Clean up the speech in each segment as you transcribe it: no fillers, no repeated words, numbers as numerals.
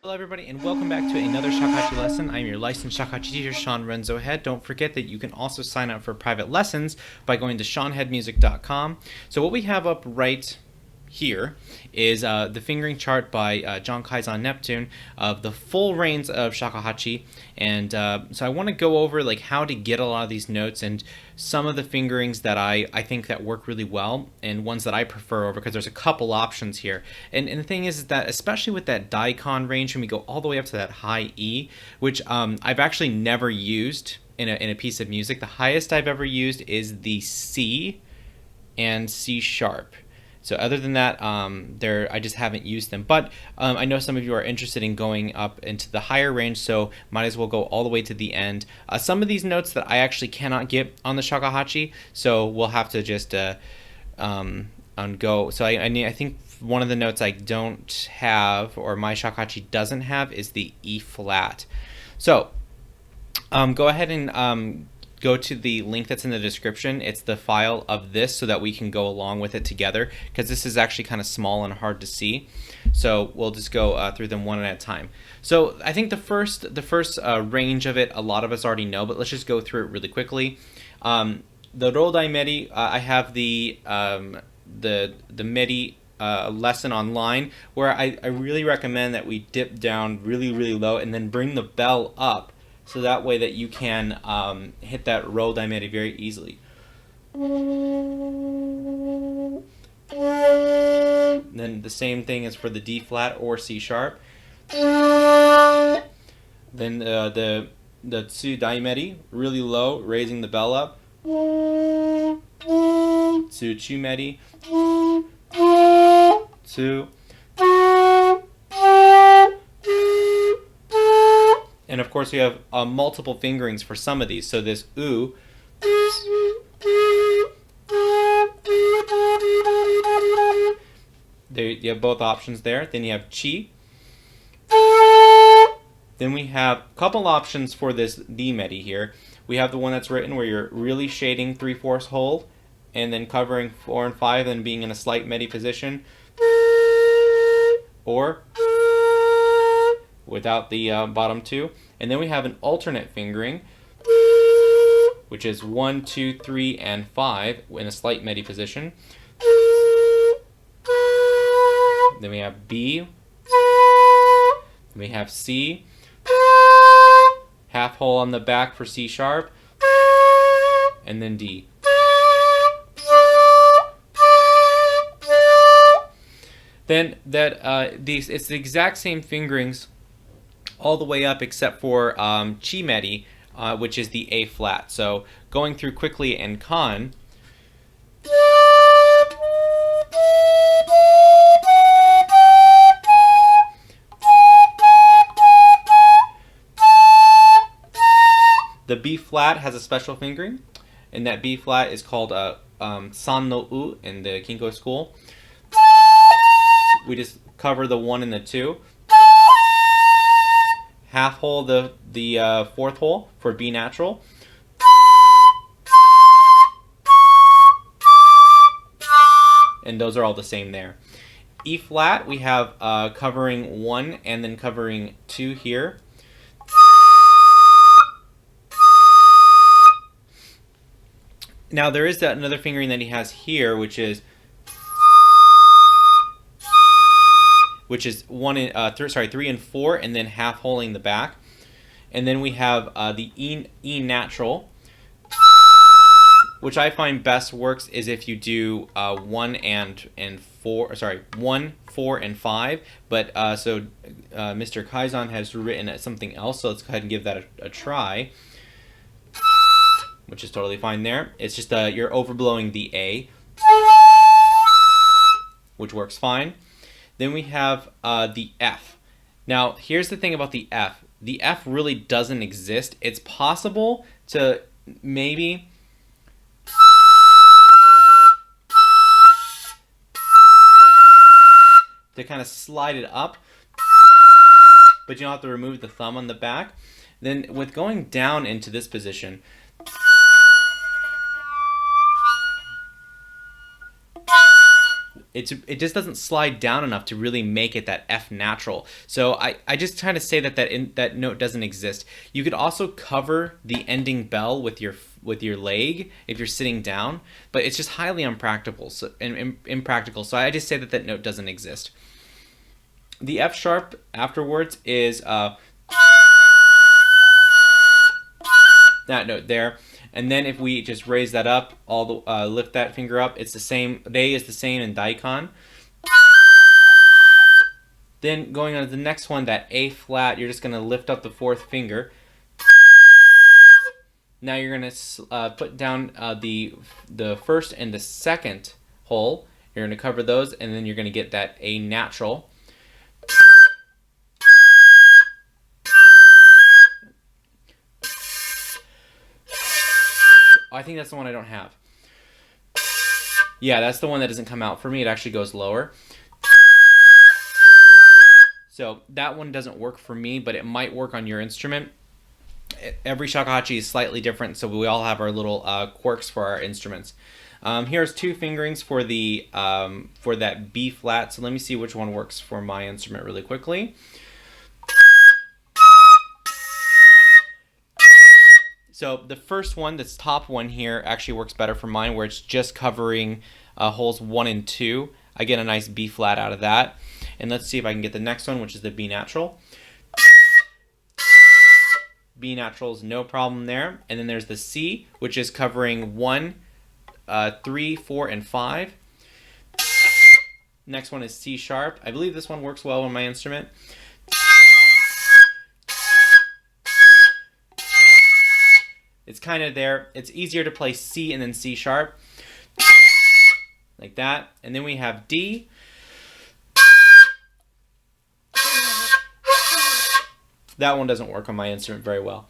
Hello everybody and welcome back to another Shakuhachi lesson. I'm your licensed Shakuhachi teacher, Sean Renzo Head. Don't forget that you can also sign up for private lessons by going to seanheadmusic.com. So what we have up right here is the fingering chart by John Kaizan Neptune of the full range of Shakuhachi, and so I want to go over like how to get a lot of these notes and some of the fingerings that I think that work really well and ones that I prefer over, because there's a couple options here. And the thing is that especially with that daikon range, when we go all the way up to that high E, which I've actually never used in a piece of music. The highest I've ever used is the C and C sharp. So other than that, I just haven't used them. But I know some of you are interested in going up into the higher range, so might as well go all the way to the end. Some of these notes that I actually cannot get on the Shakuhachi, so we'll have to just go. So I think one of the notes I don't have, or my Shakuhachi doesn't have, is the E flat. So go ahead and go to the link that's in the description. It's the file of this so that we can go along with it together, because this is actually kind of small and hard to see. So we'll just go through them one at a time. So I think the first range of it, a lot of us already know, but let's just go through it really quickly. The Rodai Meri, I have the Meri lesson online, where I really recommend that we dip down really low and then bring the bell up, so that way that you can hit that Rodai Meri very easily. Then the same thing is for the D flat or C sharp. Then the Tsu Dai Meri, really low, raising the bell up. Tsu Chu Meri. Tsu. And of course we have multiple fingerings for some of these. So this U, there you have both options there. Then you have Chi. Then we have a couple options for this D Meri here. We have the one that's written where you're really shading 3/4 hold and then covering 4 and 5 and being in a slight Meri position, or without the bottom two. And then we have an alternate fingering, which is 1, 2, 3, and 5 in a slight Meri position. Then we have B. Then we have C. Half hole on the back for C sharp. And then D. Then it's the exact same fingerings all the way up except for Chi Meri, which is the A flat. So going through quickly and Kan. The B flat has a special fingering, and that B flat is called San no U in the Kinko school. We just cover the 1 and the 2. Half hole the 4th hole for B natural. And those are all the same there. E flat, we have covering 1 and then covering 2 here. Now there is another fingering that he has here, which is 3 and 4, and then half holing the back. And then we have the E natural, which I find best works is if you do 1 and 4. Sorry, 1, 4, and 5. But Mr. Kaizan has written something else, so let's go ahead and give that a try, which is totally fine there. It's just you're overblowing the A, which works fine. Then we have the F. Now, here's the thing about the F. The F really doesn't exist. It's possible to maybe kind of slide it up, but you don't have to remove the thumb on the back. Then with going down into this position, it just doesn't slide down enough to really make it that F natural. So I just try to say that that note doesn't exist. You could also cover the ending bell with your leg if you're sitting down, but it's just highly impractical. So impractical. So I just say that that note doesn't exist. The F sharp afterwards is that note there. And then if we just raise that up, all the lift that finger up, it's the same. They is the same in daikon. Then going on to the next one, that A flat, you're just going to lift up the fourth finger. Now you're going to put down the first and the second hole. You're going to cover those, and then you're going to get that A natural. I think that's the one I don't have. Yeah, that's the one that doesn't come out for me. It actually goes lower. So that one doesn't work for me, but it might work on your instrument. Every shakuhachi is slightly different, so we all have our little quirks for our instruments. Here's two fingerings for the for that B flat. So let me see which one works for my instrument really quickly. So the first one, this top one here, actually works better for mine, where it's just covering holes 1 and 2. I get a nice B flat out of that. And let's see if I can get the next one, which is the B natural. B natural is no problem there. And then there's the C, which is covering 1, 3, 4, and 5. Next one is C sharp. I believe this one works well on my instrument. It's kind of there. It's easier to play C and then C sharp. Like that. And then we have D. That one doesn't work on my instrument very well.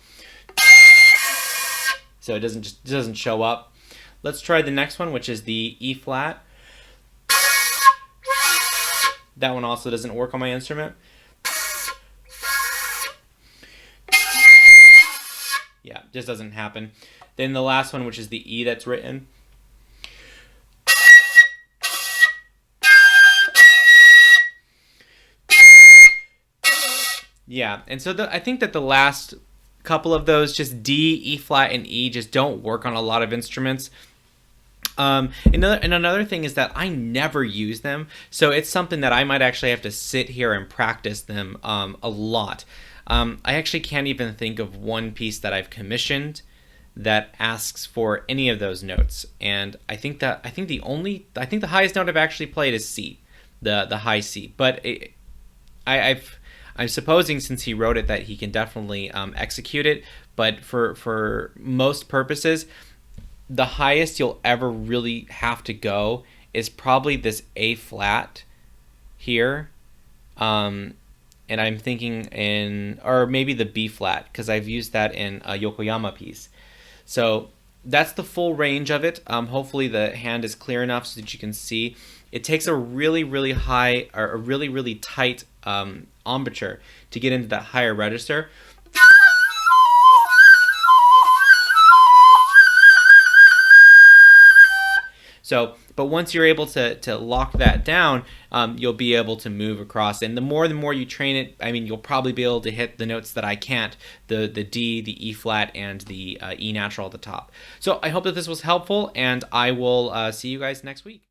So it doesn't show up. Let's try the next one, which is the E flat. That one also doesn't work on my instrument. Yeah, just doesn't happen. Then the last one, which is the E that's written. Yeah, and so I think that the last couple of those, just D, E flat, and E, just don't work on a lot of instruments. Another thing is that I never use them, so it's something that I might actually have to sit here and practice them a lot. I actually can't even think of one piece that I've commissioned that asks for any of those notes, and I think the highest note I've actually played is C, the high C. But I'm supposing, since he wrote it, that he can definitely execute it. But for most purposes, the highest you'll ever really have to go is probably this A flat here. And I'm thinking or maybe the B flat, because I've used that in a Yokoyama piece. So that's the full range of it. Hopefully the hand is clear enough so that you can see. It takes a really, really high, or a really, really tight embouchure to get into that higher register. So, but once you're able to lock that down, you'll be able to move across. And the more you train it, I mean, you'll probably be able to hit the notes that I can't, the D, the E flat, and the E natural at the top. So I hope that this was helpful, and I will see you guys next week.